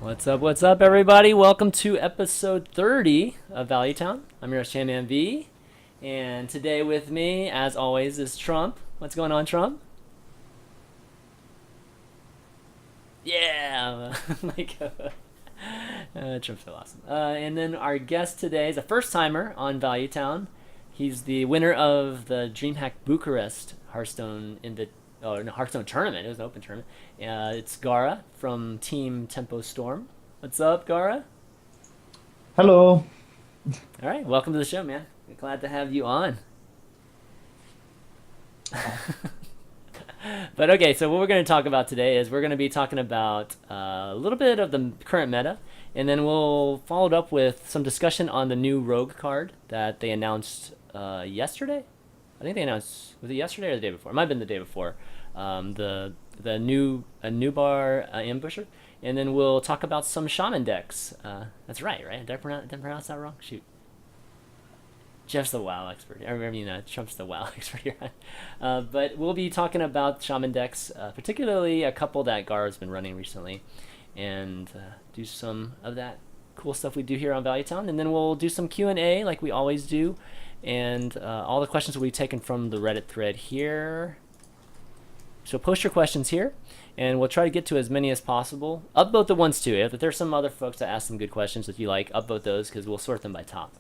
What's up, everybody? Welcome to episode 30 of Value Town. I'm your host, ChanManV, and today with me, as always, is Trump. What's going on, Trump? Yeah! Trump's so awesome. And then our guest today is a first timer on Value Town. He's the winner of the DreamHack Bucharest Hearthstone tournament. It was an open tournament. It's Gaara from Team Tempo Storm. What's up, Gaara? Hello. All right, welcome to the show, man. Glad to have you on. But okay, so what we're going to talk about today is we're going to be talking about a little bit of the current meta, and then we'll follow it up with some discussion on the new Rogue card that they announced yesterday. I think they announced, was it yesterday or the day before? It might have been the day before. The new a new bar ambusher, and then we'll talk about some shaman decks. That's right, right? Did I pronounce that wrong? Shoot. Jeff's the WoW expert. Trump's the WoW expert here. But we'll be talking about shaman decks, particularly a couple that Gaara's been running recently, and do some of that cool stuff we do here on Value Town. And then we'll do some Q&A like we always do, and all the questions will be taken from the Reddit thread here. So post your questions here, and we'll try to get to as many as possible. Upvote the ones too. If there's some other folks that ask some good questions that you like, upvote those because we'll sort them by topic.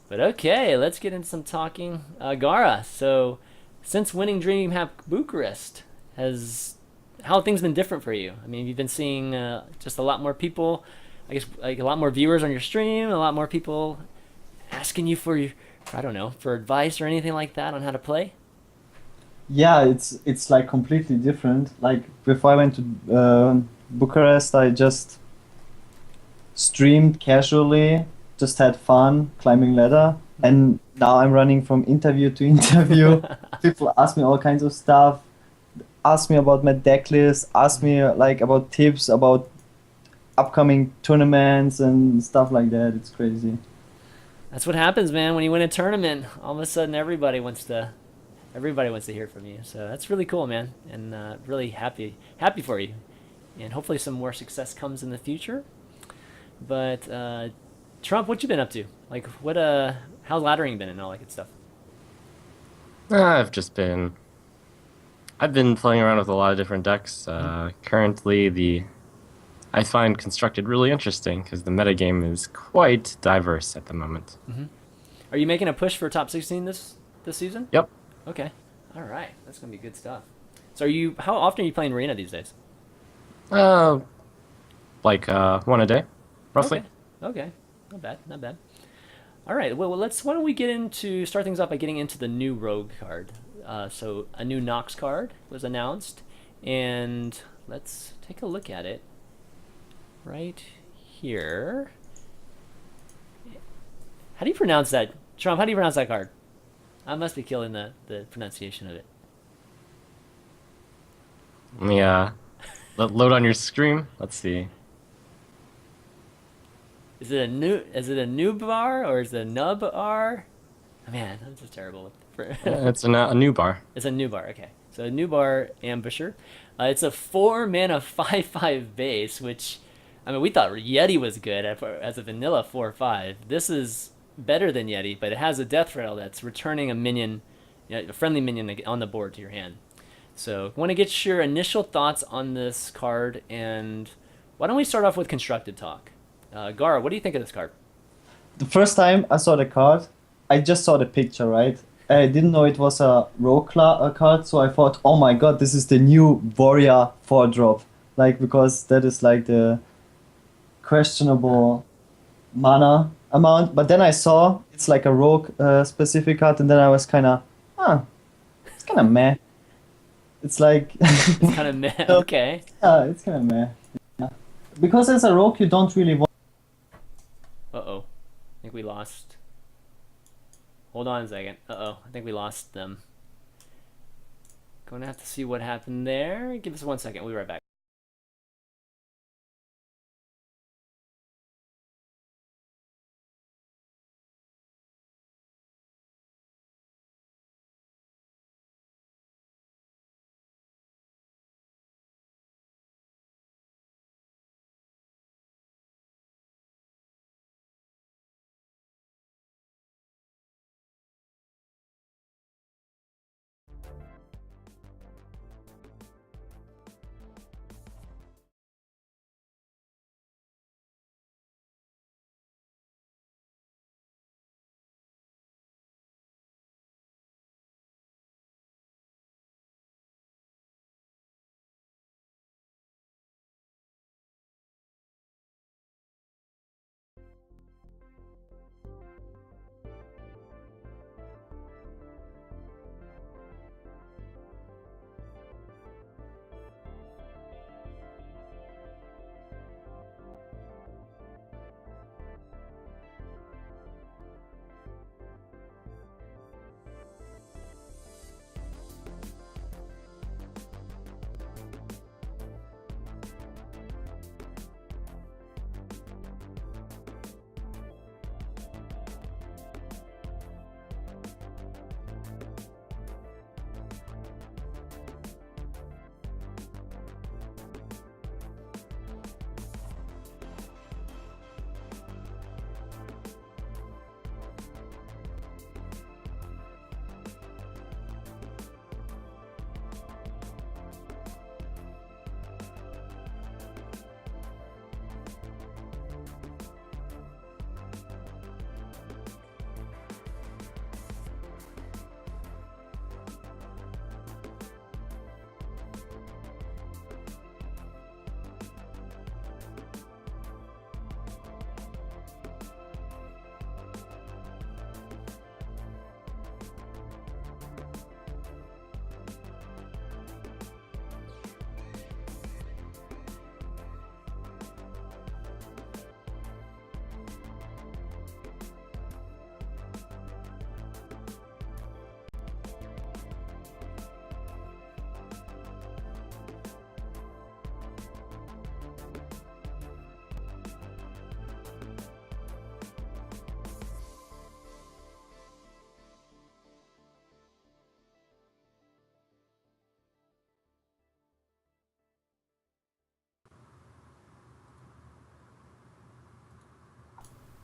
But okay, let's get into some talking. Gaara, so since winning DreamHack Bucharest, how have things been different for you? I mean, you've been seeing just a lot more people, I guess, like a lot more viewers on your stream, a lot more people asking you I don't know, for advice or anything like that on how to play. Yeah, it's like completely different. Like before I went to Bucharest, I just streamed casually, just had fun climbing ladder, and now I'm running from interview to interview. People ask me all kinds of stuff, ask me about my deck list, ask me like about tips about upcoming tournaments and stuff like that. It's crazy. That's what happens, man. When you win a tournament, all of a sudden everybody wants to hear from you. So that's really cool, man, and really happy for you. And hopefully some more success comes in the future. But Trump, what you been up to? Like, how's laddering been and all that good stuff? I've just been I've been playing around with a lot of different decks. Mm-hmm. Currently, the I find constructed really interesting because the metagame is quite diverse at the moment. Mm-hmm. Are you making a push for top 16 this season? Yep. Okay, all right, that's gonna be good stuff. So how often are you playing arena these days? Uh, one a day, Okay, roughly. okay, not bad, not bad. All right, well, why don't we start things off by getting into the new Rogue card. So a new Nox card was announced, and let's take a look at it right here. How do you pronounce that, Trump? How do you pronounce that card? I must be killing the pronunciation of it. Let me load on your screen. Let's see. Is it a new bar or is it a nub R? Man, I'm just terrible with It's a new bar. It's a new bar. Okay, so a new bar ambusher. It's a 4 mana 5/5 base, which I mean we thought Yeti was good as a vanilla 4/5. This is better than Yeti, but it has a death rattle that's returning a minion, a friendly minion on the board to your hand. So I want to get your initial thoughts on this card, and why don't we start off with constructed talk? Gara, what do you think of this card? The first time I saw the card, I just saw the picture, right? I didn't know it was a card, so I thought, oh my god, this is the new Warrior 4 drop. Like, because that is like the questionable mana amount. But then I saw it's like a rogue specific card, and then I was kind of, it's kind of meh. It's like, It's kind of meh. so, Okay. yeah, it's kind of meh. Yeah. Because as a rogue, you don't really want. Uh-oh. I think we lost. Hold on a second. Uh-oh. I think we lost them. Going to have to see what happened there. Give us 1 second. We'll be right back.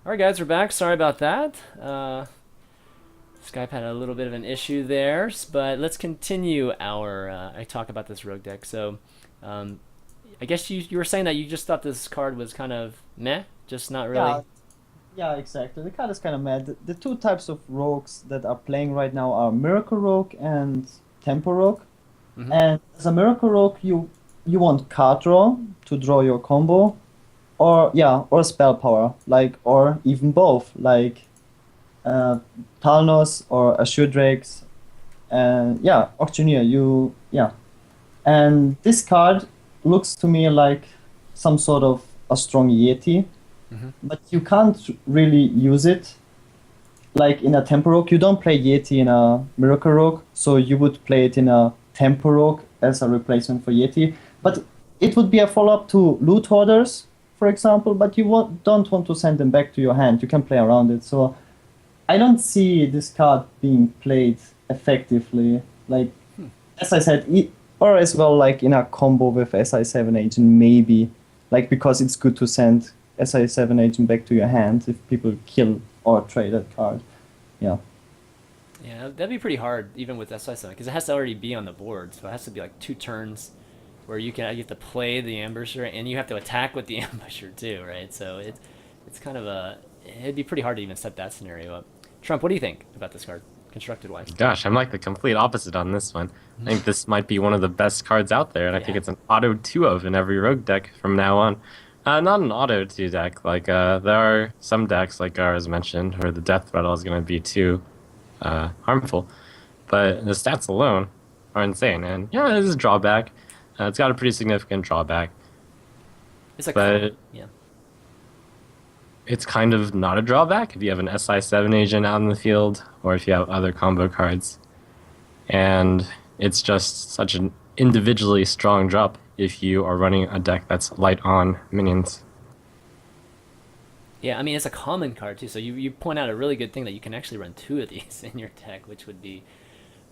All right, guys, we're back. Sorry about that. Skype had a little bit of an issue there, but let's continue our I talk about this rogue deck. So, um, I guess you were saying that you just thought this card was kind of meh, just not Yeah, really. yeah, exactly. The card is kind of mad. The two types of rogues that are playing right now are Miracle Rogue and Tempo Rogue. Mm-hmm. And as a Miracle Rogue, you want card draw to draw your combo, or yeah, or spell power, like or even both, like uh, Talnos or Assure Drakes, and yeah, Auctioneer. Yeah, and this card looks to me like some sort of a strong Yeti, Mm-hmm. but you can't really use it like in a Tempo Rogue. You don't play Yeti in a Miracle Rogue, so you would play it in a Tempo Rogue as a replacement for Yeti. But it would be a follow-up to Loot Hoarders, for example, but don't want to send them back to your hand. You can play around it. So I don't see this card being played effectively. Like, as I said, or as well like in a combo with SI7 Agent, maybe. Like, because it's good to send SI7 Agent back to your hand if people kill or trade that card. Yeah. Yeah, that'd be pretty hard even with SI7 because it has to already be on the board, so it has to be like 2 turns where you have to play the ambusher and you have to attack with the ambusher too, right? So it's kind of it'd be pretty hard to even set that scenario up. Trump, what do you think about this card, constructed wise? Gosh, I'm like the complete opposite on this one. I think this might be one of the best cards out there, and I think Yeah. it's an auto 2 of in every rogue deck from now on. Not an auto 2 deck. Like, there are some decks, like Gaara's mentioned, where the death rattle is going to be too harmful. But the stats alone are insane. And yeah, there's a drawback. It's got a pretty significant drawback, It's a but yeah. it's kind of not a drawback if you have an SI7 agent out in the field or if you have other combo cards. And it's just such an individually strong drop if you are running a deck that's light on minions. Yeah, I mean it's a common card too, so you point out a really good thing that you can actually run 2 of these in your deck, which would be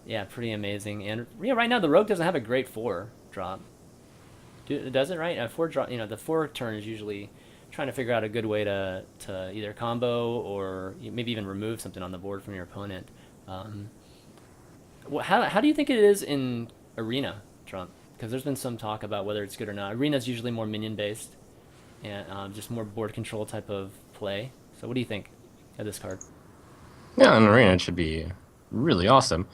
yeah, pretty amazing. And yeah, right now the rogue doesn't have a great 4 drop. Does it right? A 4 drop, the 4 turn is usually trying to figure out a good way to either combo or maybe even remove something on the board from your opponent. Um, how do you think it is in arena, Trump? Because there's been some talk about whether it's good or not. Arena is usually more minion based and just more board control type of play. So what do you think of this card? Yeah, in Arena it should be really awesome.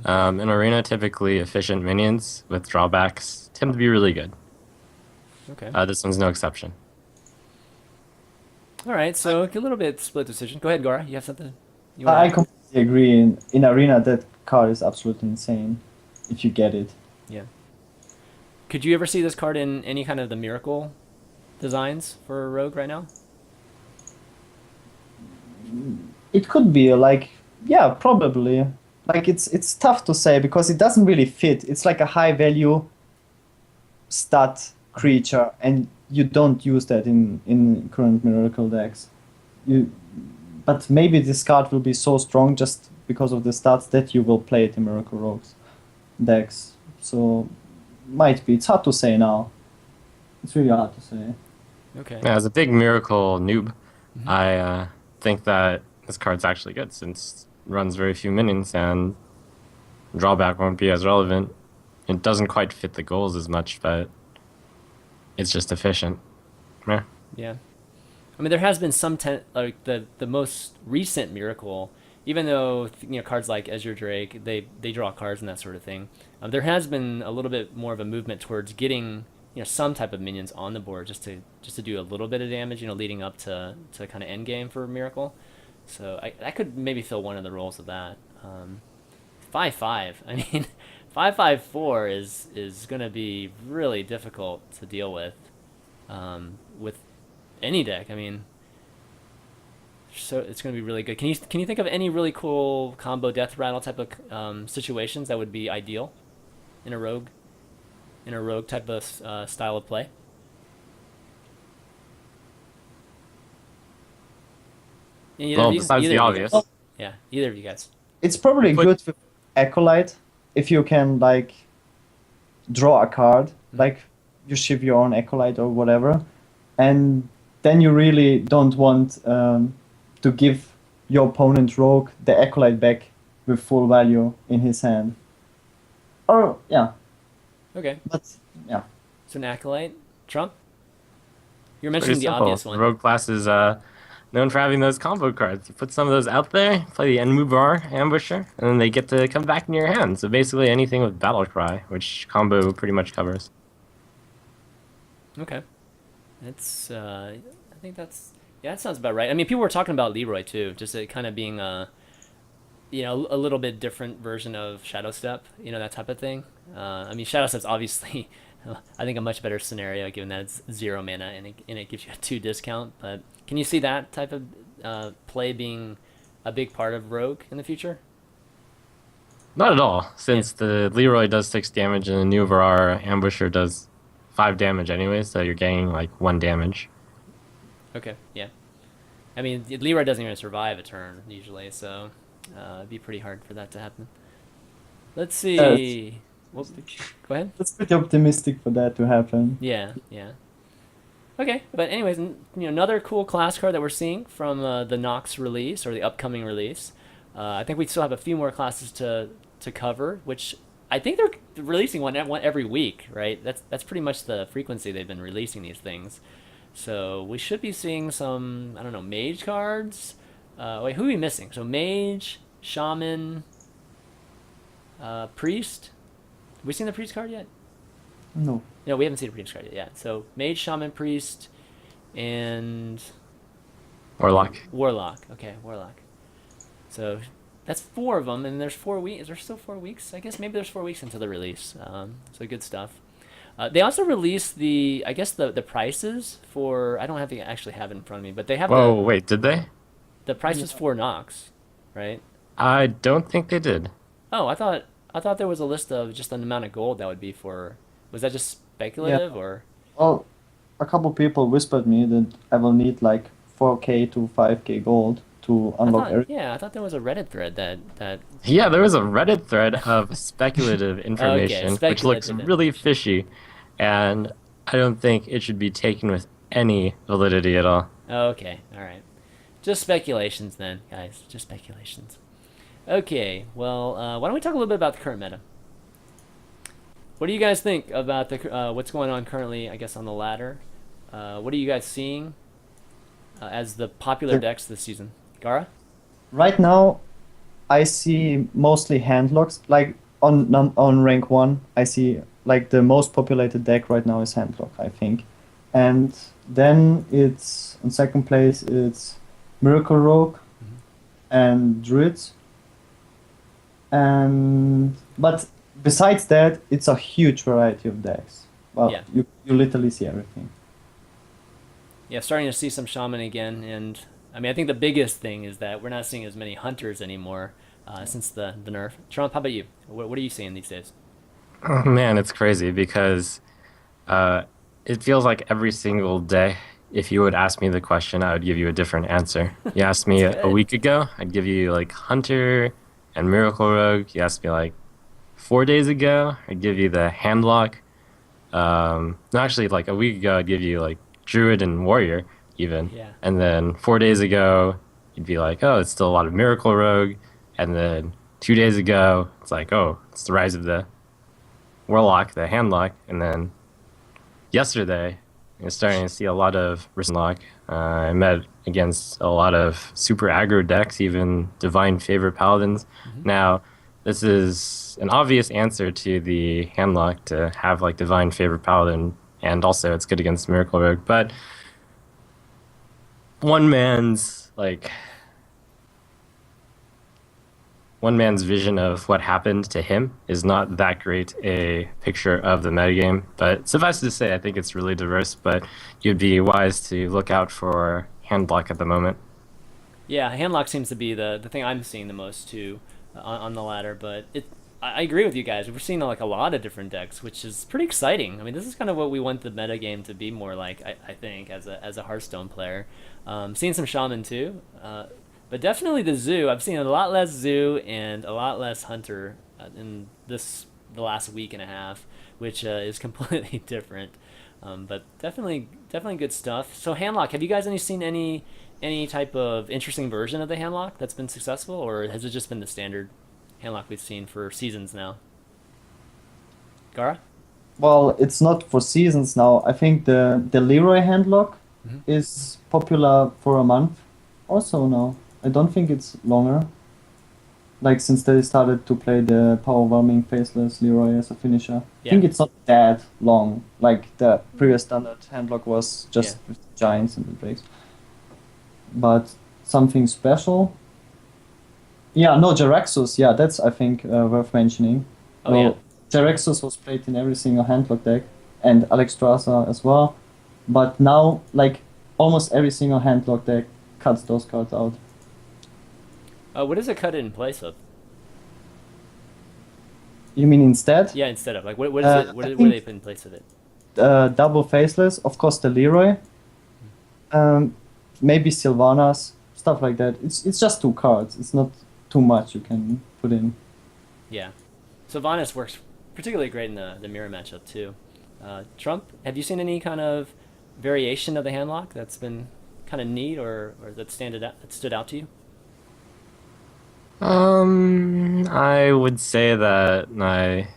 In Arena, typically efficient minions with drawbacks tend to be really good. Okay. This one's no exception. All right. So a little bit split decision. Go ahead, Gara. You have something you I want to? completely agree. In Arena, that card is absolutely insane if you get it. Yeah. Could you ever see this card in any kind of the miracle designs for Rogue right now? It could be like, yeah, probably. Like it's tough to say because it doesn't really fit. It's like a high value stat creature, and you don't use that in current miracle decks. You, but maybe this card will be so strong just because of the stats that you will play it in miracle rogues decks. So might be. It's hard to say now. It's really hard to say. Okay. Yeah, as a big miracle noob, Mhm. I think that this card's actually good since it runs very few minions and drawback won't be as relevant. It doesn't quite fit the goals as much, but it's just efficient. Yeah. Yeah. I mean, there has been some like the most recent miracle, even though cards like Ezra Drake they draw cards and that sort of thing. There has been a little bit more of a movement towards getting some type of minions on the board just to do a little bit of damage, leading up to kind of end game for miracle. So that could maybe fill one of the roles of that. 5/5. I mean, 5/5/4 is gonna be really difficult to deal with any deck. I mean, so it's going to be really good. Can you think of any really cool combo death rattle type of situations that would be ideal in a rogue type of style of play? Either of Well, you, besides either the of you obvious. guys. Yeah, either of you guys. It's probably Put- good with Acolyte if you can like draw a card, like you ship your own Acolyte or whatever, and then you really don't want to give your opponent rogue the acolyte back with full value in his hand. Or yeah, Okay. but yeah. So an acolyte, Trump. You're Pretty mentioning the simple. obvious The one. rogue class is known for having those combo cards. You put some of those out there, play the Enmubar Ambusher, and then they get to come back into your hand. So basically anything with Battle Cry, which combo pretty much covers. Okay. It's I think that's yeah, that sounds about right. I mean, people were talking about Leroy too, just it kind of being a little bit different version of Shadow Step, that type of thing. I mean, Shadow Step's obviously I think a much better scenario given that it's 0 mana and it gives you a 2 discount. But can you see that type of play being a big part of Rogue in the future? Not at all, Yeah. since the Leroy does 6 damage and the New Varara Ambusher does 5 damage anyway, so you're getting like 1 damage. Okay. Yeah. I mean, Leroy doesn't even survive a turn usually, so it'd be pretty hard for that to happen. Let's That's, see. Well, go ahead. that's pretty optimistic for that to happen. Yeah, yeah. Okay, but anyways, another cool class card that we're seeing from the Nox release or the upcoming release. I think we still have a few more classes to cover, which I think they're releasing one every week, right? That's pretty much the frequency they've been releasing these things. So we should be seeing some, I don't know, mage cards. Wait, who are we missing? So mage, shaman, priest. Have we seen the priest card yet? No. No, we haven't seen the priest card yet. So mage, shaman, priest, and Warlock. warlock. Okay, warlock. So that's 4 of them, and there's 4 weeks. Is there still 4 weeks? I guess maybe there's 4 weeks until the release. So good stuff. They also released I guess the prices for. I don't have to actually have it in front of me, but they have Whoa, wait, did they? the prices for Nox, right? I don't think they did. Oh, I thought there was a list of just an amount of gold that would be for. Was that just Yeah. speculative or? Well, a couple people whispered me that I will need like 4K to 5K gold to unlock everything. I thought there was a Reddit thread that. Yeah, there was a Reddit thread of speculative information, which looks speculative really information. fishy, and I don't think it should be taken with any validity at all. Okay, all right. Just speculations then, guys. Just speculations. Okay, well, why don't we talk a little bit about the current meta? What do you guys think about what's going on currently? I guess on the ladder. What are you guys seeing as the popular The- decks this season? Gaara? Right now, I see mostly handlocks. Like on rank 1, I see like the most populated deck right now is handlock, I think. And then it's on second place it's Miracle Rogue and Druids. And but besides that, it's a huge variety of decks. Well, Yeah. you literally see everything. Yeah, starting to see some shaman again, and I mean, I think the biggest thing is that we're not seeing as many hunters anymore since the nerf. Trump, how about you? What are you seeing these days? Oh man, it's crazy because uh, it feels like every single day, if you would ask me the question, I would give you a different answer. You asked me That's a good. week ago, I'd give you like Hunter and Miracle Rogue. You asked me like 4 days ago, I'd give you the Handlock. No, actually, like a week ago, I'd give you like Druid and Warrior, even. Yeah. And then 4 days ago, you'd be like, oh, it's still a lot of Miracle Rogue. And then 2 days ago, it's like, oh, it's the rise of the Warlock, the Handlock. And then yesterday, you're starting to see a lot of Wristlock. I met against a lot of super aggro decks, even Divine Favor Paladins. Now, this is an obvious answer to the Handlock to have like Divine Favor Paladin, and also it's good against Miracle Rogue. But one man's like one man's vision of what happened to him is not that great a picture of the metagame. But suffice to say, I think it's really diverse, but you'd be wise to look out for Handlock at the moment. Yeah, handlock seems to be the thing I'm seeing the most too on the ladder. But I agree with you guys. We're seeing like a lot of different decks, which is pretty exciting. I mean, this is kind of what we want the meta game to be more like. I think as a Hearthstone player, seeing some shaman too, but definitely the zoo. I've seen a lot less zoo and a lot less hunter in the last week and a half, which is completely different. But definitely good stuff. So handlock, have you guys seen any type of interesting version of the handlock that's been successful, or has it just been the standard handlock we've seen for seasons now? Gara? Well, it's not for seasons now. I think the Leroy handlock Mm-hmm. is popular for a month or so now. I don't think it's longer. Like since they started to play the power whelming faceless Leroy as a finisher. I think Yeah. it's not that long. Like the previous standard handlock was just Yeah. with giants and the breaks. But something special. Yeah, no, Jaraxxus. Yeah, that's I think worth mentioning. Oh yeah. Jaraxxus was played in every single handlock deck, and Alexstrasza as well. But now, like almost every single handlock deck cuts those cards out. What does it cut it in place of? You mean instead? Yeah, instead of like what is it? I What do they think put in place of it? double faceless, of course the Leroy, um, maybe Sylvanas, stuff like that. It's just two cards. It's not too much you can put in. Yeah. So Vanis works particularly great in the mirror matchup too. Trump, have you seen any kind of variation of the handlock that's been kind of neat or that stood out to you? I would say that I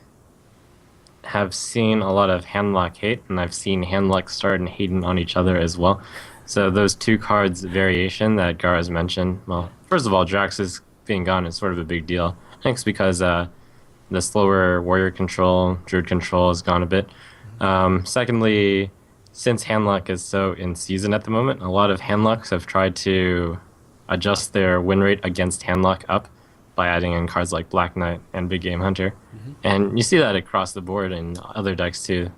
have seen a lot of handlock hate, and I've seen handlock start and hating on each other as well. So those two cards variation that Gara's mentioned, Yeah. well, first of all, Drax's being gone is sort of a big deal. I think it's because the slower warrior control, druid control has gone a bit. Secondly, since handlock is so in season at the moment, a lot of handlocks have tried to adjust their win rate against handlock up by adding in cards like Black Knight and Big Game Hunter. Mm-hmm. And you see that across the board in other decks too.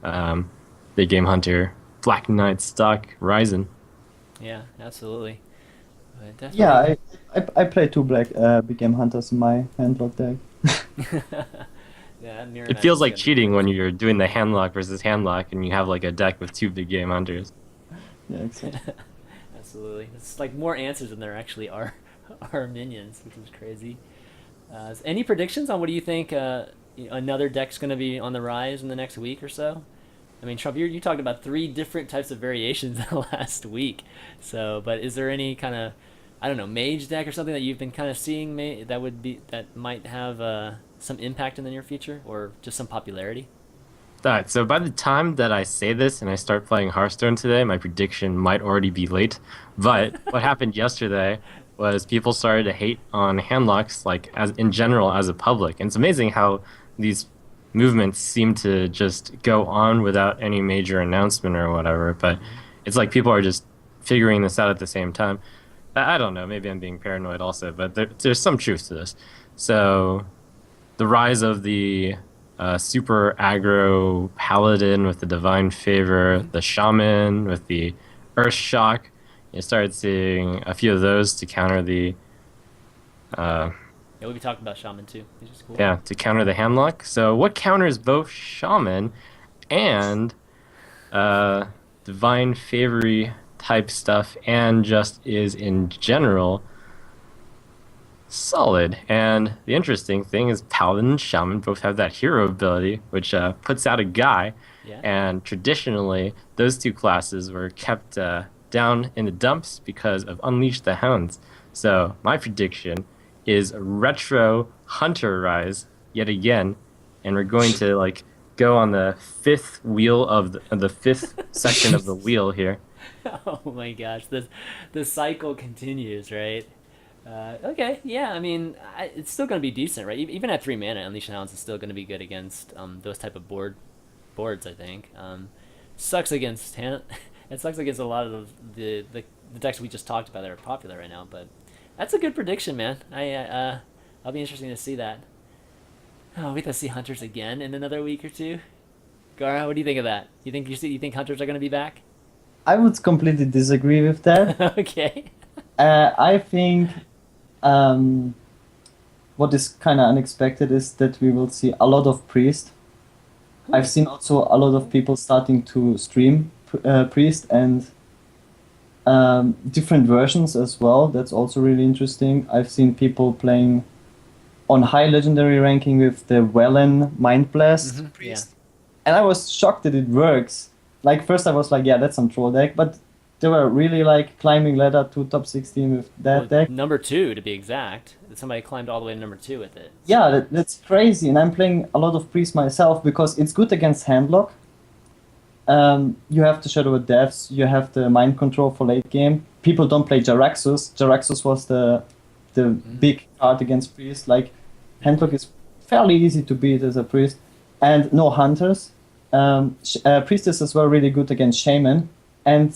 Big Game Hunter, Black Knight, Stock, Ryzen. Yeah, absolutely. But Yeah, definitely. I play two black big game hunters in my handlock deck. Yeah, that mirror It match feels is like gonna be cheating when crazy. you're doing the handlock versus handlock and you have like a deck with two Big Game Hunters. Yeah, exactly. Absolutely. It's like more answers than there actually are are minions, which is crazy. Any predictions on what do you think another deck's going to be on the rise in the next week or so? I mean, Trump, you talked about three different types of variations in the last week. So, but is there any kind of, I don't know, mage deck or something that you've been kind of seeing that might have some impact in the near future or just some popularity? Alright, so by the time that I say this and I start playing Hearthstone today, my prediction might already be late. But what happened yesterday was people started to hate on handlocks, like as in general as a public. And it's amazing how these movements seem to just go on without any major announcement or whatever. But Mm-hmm. it's like people are just figuring this out at the same time. I don't know, maybe I'm being paranoid also, but there's some truth to this. So the rise of the super aggro paladin with the divine favor, Mm-hmm. the shaman with the earth shock. You started seeing a few of those to counter the uh, Yeah, we'll be talking about Shaman too, which is cool. yeah, to counter the handlock. So what counters both shaman and uh, divine favory type stuff and just is in general solid. And the interesting thing is Paladin and Shaman both have that hero ability, which puts out a guy. Yeah. And traditionally, those two classes were kept down in the dumps because of Unleash the Hounds. So my prediction is retro Hunter Rise yet again, and we're going to like go on the fifth wheel of the fifth section of the wheel here. Oh my gosh, the cycle continues, right? Okay, yeah. I mean, it's still going to be decent, right? Even at 3 mana, Unleash the Hounds is still going to be good against those type of boards. I think sucks against it sucks against a lot of the decks we just talked about that are popular right now. But that's a good prediction, man. I'll be interesting to see that. Oh, we have to see Hunters again in another week or two. Gara, what do you think of that? You think Hunters are going to be back? I would completely disagree with that. Okay. I think um, what is kind of unexpected is that we will see a lot of priest. I've seen also a lot of people starting to stream priest and different versions as well. That's also really interesting. I've seen people playing on high legendary ranking with the Wellen Mind Blast Yeah. priest, and I was shocked that it works. like first I was like, yeah, that's some troll deck, but they were really like climbing ladder to top 16 with that Well, deck. number two to be exact. Somebody climbed all the way to number two with it. Yeah, So that's crazy. And I'm playing a lot of priest myself because it's good against handlock. You have the Shadow of Deaths, you have the mind control for late game. People don't play Jaraxxus. Jaraxxus was the big card against priest. Like handlock is fairly easy to beat as a priest, and no hunters. Priestesses were really good against shaman, and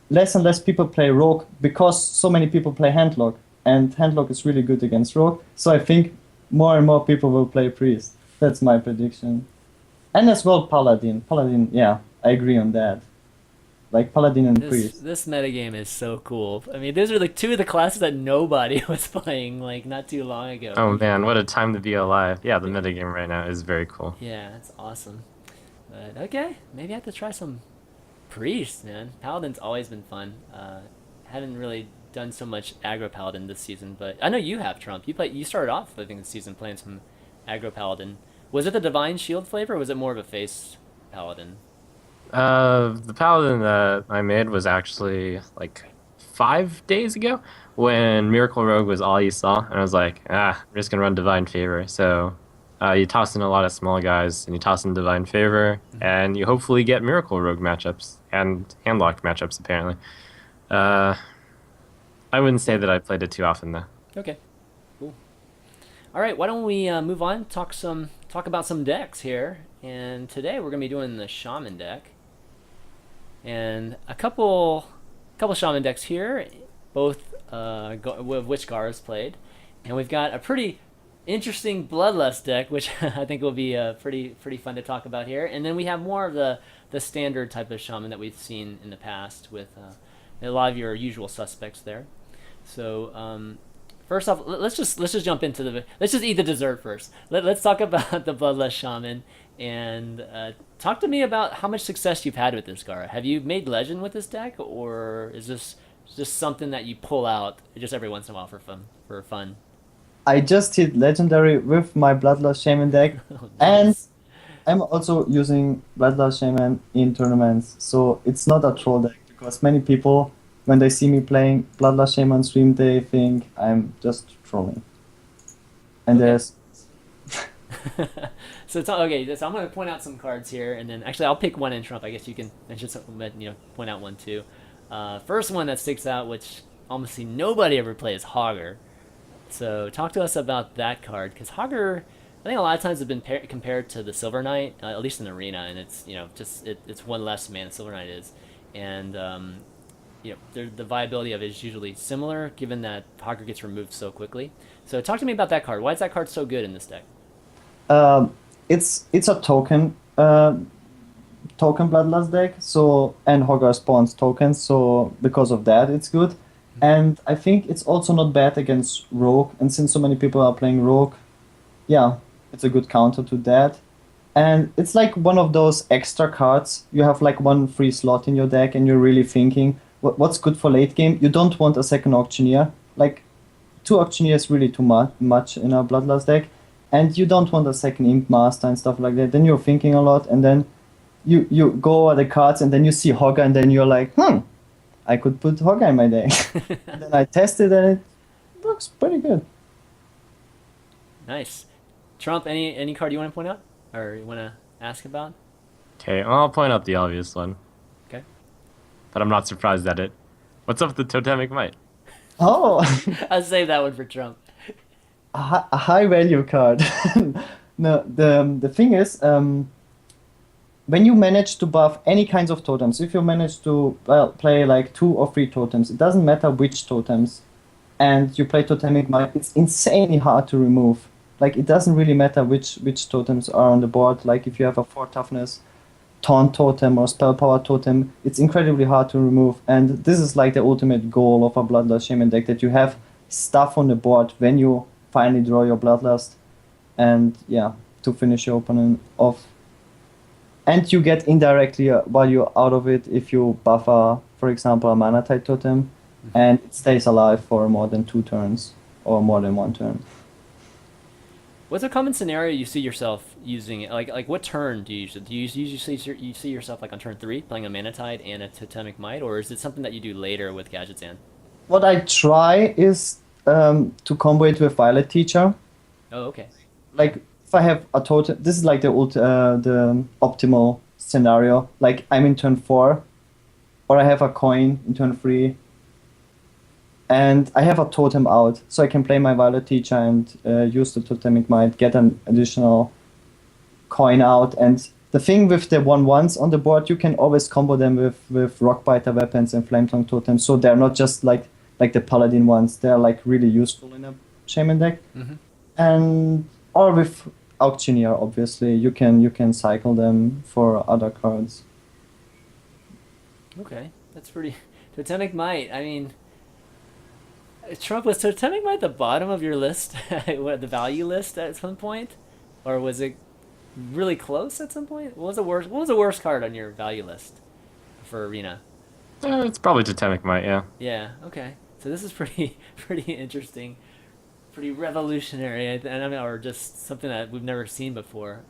less people play rogue because so many people play handlock, and handlock is really good against rogue. So I think more and more people will play priest. That's my prediction. And as well paladin. Paladin, yeah, I agree on that. Like paladin and priest. this metagame is so cool. I mean, those are like two of the classes that nobody was playing like not too long ago. Oh man, what a time to be alive. Yeah, the metagame right now is very cool. Yeah, that's awesome. But okay, maybe I have to try some priest, man. Paladin's always been fun. Haven't really done so much aggro paladin this season, but I know you have, Trump. You started off I think this season playing some aggro paladin. Was it the divine shield flavor, or was it more of a face paladin? The paladin that I made was actually like 5 days ago when Miracle Rogue was all you saw, and I was like, I'm just gonna run Divine Favor. So you toss in a lot of small guys, and you toss in Divine Favor, and you hopefully get Miracle Rogue matchups and Handlock matchups. Apparently, uh, I wouldn't say that I played it too often though. Okay, cool. All right, why don't we move on? Talk about some decks here. And today we're gonna be doing the Shaman deck, and a couple Shaman decks here, both with which Gaara's played, and we've got a pretty interesting Bloodlust deck, which I think will be pretty fun to talk about here. And then we have more of the standard type of Shaman that we've seen in the past with a lot of your usual suspects there. So first off, let's just jump into let's just eat the dessert first. Let's talk about the Bloodlust Shaman and talk to me about how much success you've had with this, Gaara. Have you made legend with this deck, or is this just something that you pull out just every once in a while for fun? I just hit legendary with my Bloodlust Shaman deck, Oh, and nice. I'm also using Bloodlust Shaman in tournaments. So it's not a troll deck because many people, when they see me playing Bloodlust Shaman stream, they think I'm just trolling. And Okay. there's So it's okay. So I'm going to point out some cards here, and then actually I'll pick one in Trump. I guess you can mention something, point out one too. First one that sticks out, which almost see nobody ever play, is Hogger. So talk to us about that card, because Hogger, I think a lot of times have been compared to the Silver Knight, at least in Arena, and it's it's one less mana Silver Knight is, and the viability of it is usually similar, given that Hogger gets removed so quickly. So talk to me about that card. Why is that card so good in this deck? um, it's a token Bloodlust deck. So and Hoggar spawns tokens. So because of that, it's good. And I think it's also not bad against Rogue. And since so many people are playing Rogue, yeah, it's a good counter to that. And it's like one of those extra cards. You have like one free slot in your deck, and you're really thinking, what's good for late game? You don't want a second auctioneer. Like two auctioneers really too much in a Bloodlust deck, and you don't want a second Imp Master and stuff like that. Then you're thinking a lot, and then you go over the cards, and then you see Hogger, and then you're like, I could put Hogger in my deck. And then I tested, and it works pretty good. Nice. Trump, any card you want to point out or you want to ask about? Okay, well, I'll point out the obvious one, Okay. but I'm not surprised at it. What's up with the Totemic Might? Oh, I'll save that one for Trump. a high value card. No, the thing is, when you manage to buff any kinds of totems, if you manage to play like 2 or 3 totems, it doesn't matter which totems, and you play Totemic Might, it's insanely hard to remove. Like it doesn't really matter which totems are on the board. Like if you have a 4 toughness taunt totem or spell power totem, it's incredibly hard to remove. And this is like the ultimate goal of a Bloodlust Shaman deck, that you have stuff on the board when you finally draw your Bloodlust, and yeah, to finish your opponent off. And you get indirectly value out of it if you buffer, for example, a mana tide totem, and it stays alive for more than 2 turns or more than 1 turn. What's a common scenario you see yourself using it? Like what turn do you use it? Do you usually see yourself like on turn three playing a Mana Tide and a Totemic Might, or is it something that you do later with Gadgetzan? What I try is to combo it with Violet Teacher. Oh, okay. Like if I have a totem, this is like the optimal scenario. Like I'm in turn 4, or I have a coin in turn 3, and I have a totem out, so I can play my Violet Teacher and use the Totemic Might, get an additional coin out. And the thing with the 1/1s on the board, you can always combo them with Rockbiter weapons and Flametongue totems, so they're not just like the Paladin ones. They're like really useful in a Shaman deck. Mm-hmm. And or with Auctioneer, obviously, you can cycle them for other cards. Okay, that's pretty. Totemic Might. I mean, Trump, was Totemic Might the bottom of your list, what, the value list at some point, or was it really close at some point? What was the worst? What was the worst card on your value list for Arena? It's probably Totemic Might, yeah. Yeah. Okay. So this is pretty pretty interesting, pretty revolutionary, and I mean, or just something that we've never seen before.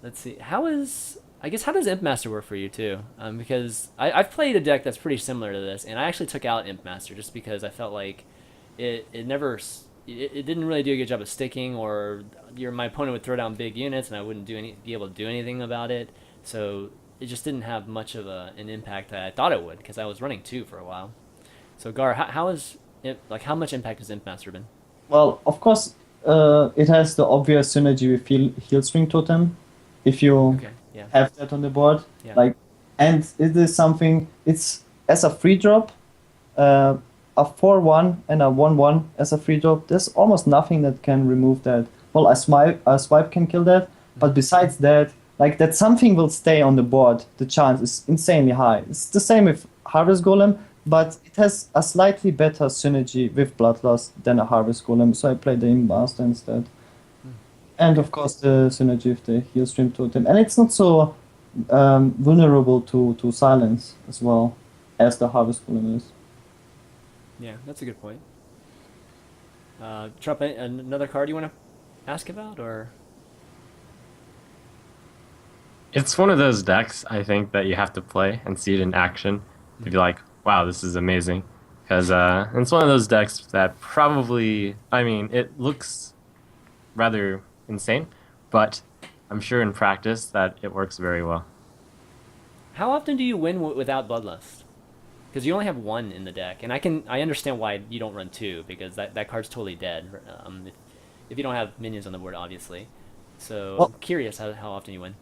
Let's see. How is I guess how does Imp Master work for you too? Because I've played a deck that's pretty similar to this, and I actually took out Imp Master just because I felt like it never it didn't really do a good job of sticking, or my opponent would throw down big units and I wouldn't be able to do anything about it. So it just didn't have much of an impact that I thought it would, because I was running 2 for a while. So Gar, how is it, like, how much impact has Imp Master been? Well, of course, it has the obvious synergy with Heal String Totem. If you Okay. Yeah. have that on the board, Yeah. like, and it is something. It's as a free drop, a 4/1 and a 1/1 as a free drop. There's almost nothing that can remove that. Well, a swipe can kill that, but besides that, like, that something will stay on the board, the chance is insanely high. It's the same with Harvest Golem, but it has a slightly better synergy with Bloodlust than a Harvest Golem, so I play the Imp Master instead. And of course the synergy with the Heal Stream Totem. And it's not so vulnerable to silence as well as the Harvest Golem is. Yeah, that's a good point. Trump, another card you want to ask about, or? It's one of those decks, I think, that you have to play and see it in action to be like, wow, this is amazing. Because it's one of those decks that probably, I mean, it looks rather insane, but I'm sure in practice that it works very well. How often do you win without Bloodlust? Because you only have 1 in the deck, and I understand why you don't run 2, because that card's totally dead. If you don't have minions on the board, obviously. So Well, I'm curious how often you win.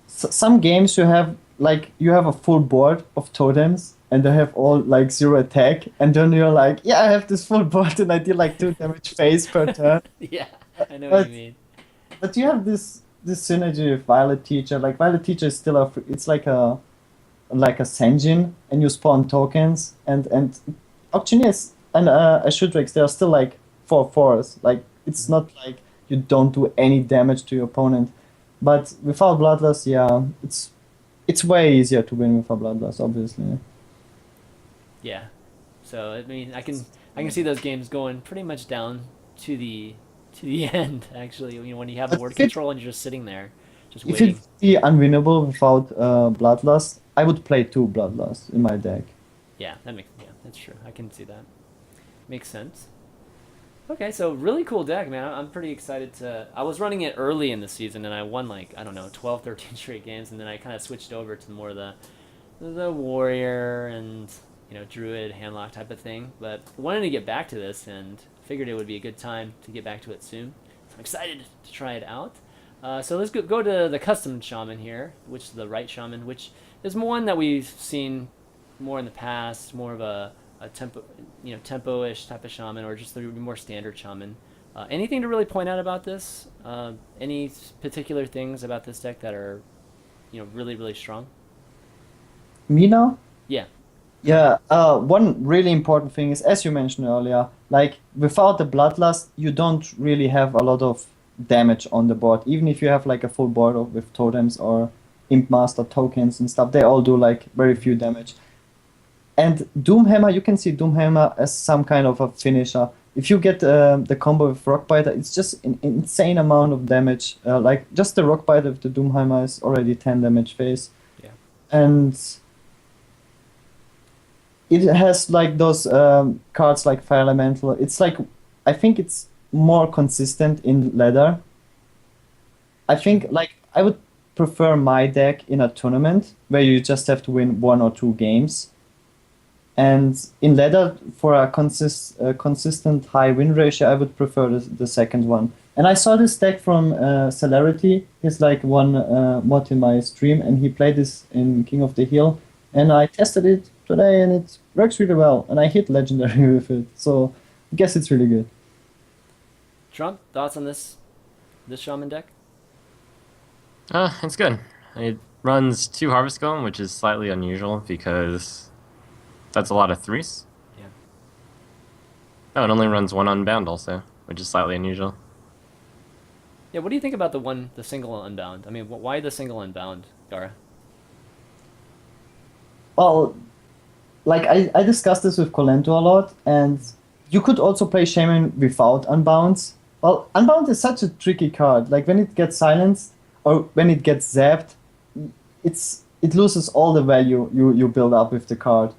some games you have a full board of totems and they have all like 0 attack, and then you're like, yeah, I have this full board and I deal like 2 damage phase per turn. Yeah, I know what But you mean. but you have this synergy with Violet Teacher. Like Violet Teacher is still it's like a Senjin, and you spawn tokens, and Auctioneers and Ashudrex, they are still like 4/4s. Like, it's not like you don't do any damage to your opponent. But without Bloodlust, yeah, it's way easier to win with a Bloodlust, obviously. Yeah. So I mean, I can see those games going pretty much down to the end. Actually, you know, when you have But board if it, control and you're just sitting there, just if waiting. it's the unwinnable without Bloodlust, I would play 2 Bloodlust in my deck. Yeah, that's true. I can see that. Makes sense. Okay, so really cool deck, man. I'm pretty excited to. I was running it early in the season, and I won like, I don't know, 12, 13 straight games, and then I kind of switched over to more the warrior and, you know, druid handlock type of thing. But wanted to get back to this, and figured it would be a good time to get back to it soon. So I'm excited to try it out. So let's go to the custom shaman here, which is the right shaman, which is one that we've seen more in the past, more of a tempo-ish type of shaman, or just the more standard shaman. Anything to really point out about this? Any particular things about this deck that are, you know, really, really strong? Me now? Yeah. Yeah, one really important thing is, as you mentioned earlier, like without the Bloodlust, you don't really have a lot of damage on the board. Even if you have like a full board with totems or Imp Master tokens and stuff, they all do like very few damage. And Doomhammer, you can see Doomhammer as some kind of a finisher. if you get the combo with Rockbiter, it's just an insane amount of damage. Like just the Rockbiter with the Doomheimer is already 10 damage phase. Yeah. And it has like those cards like Fire Elemental. It's like, I think it's more consistent in Ladder. I think like I would prefer my deck in a tournament where you just have to win 1 or 2 games. And in Ladder, for a consistent high win ratio, I would prefer the second one. And I saw this deck from Celerity. He's like one mod in my stream, and he played this in King of the Hill. And I tested it today, and it works really well. And I hit Legendary with it, so I guess it's really good. Trump, thoughts on this Shaman deck? It's good. It runs 2 Harvest Golem, which is slightly unusual because that's a lot of 3s. Yeah. Oh, it only runs 1 Unbound also, which is slightly unusual. Yeah, what do you think about the single Unbound? I mean, why the single Unbound, Gaara? Well, like I discussed this with Colento a lot, and you could also play Shaman without Unbounds. Well, Unbound is such a tricky card. Like when it gets silenced or when it gets zapped, it loses all the value you build up with the card.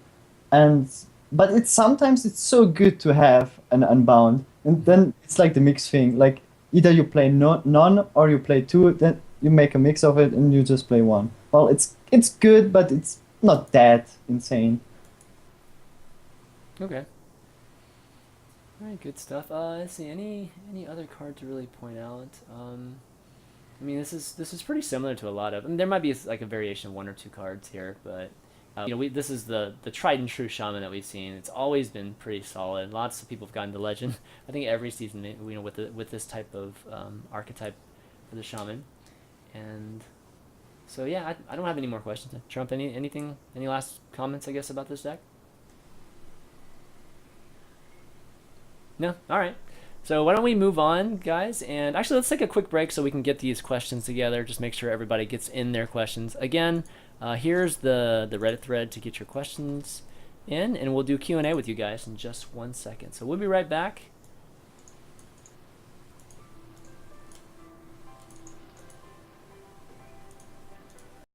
But it's sometimes it's so good to have an Unbound, and then it's like the mix thing. Like either you play none or you play 2, then you make a mix of it and you just play 1. Well, it's good, but it's not that insane. Okay. All right, good stuff. Let's see, any other card to really point out? I mean, this is pretty similar to a lot of. I mean, there might be like a variation of 1 or 2 cards here, but this is the tried and true Shaman that we've seen. It's always been pretty solid. Lots of people have gotten to Legend. I think every season, with this type of archetype for the Shaman, and so yeah, I don't have any more questions. Trump, any last comments, I guess, about this deck? No? All right. So why don't we move on, guys? And actually, let's take a quick break so we can get these questions together. Just make sure everybody gets in their questions. Again, here's the Reddit thread to get your questions in, and we'll do Q&A with you guys in just 1 second. So we'll be right back.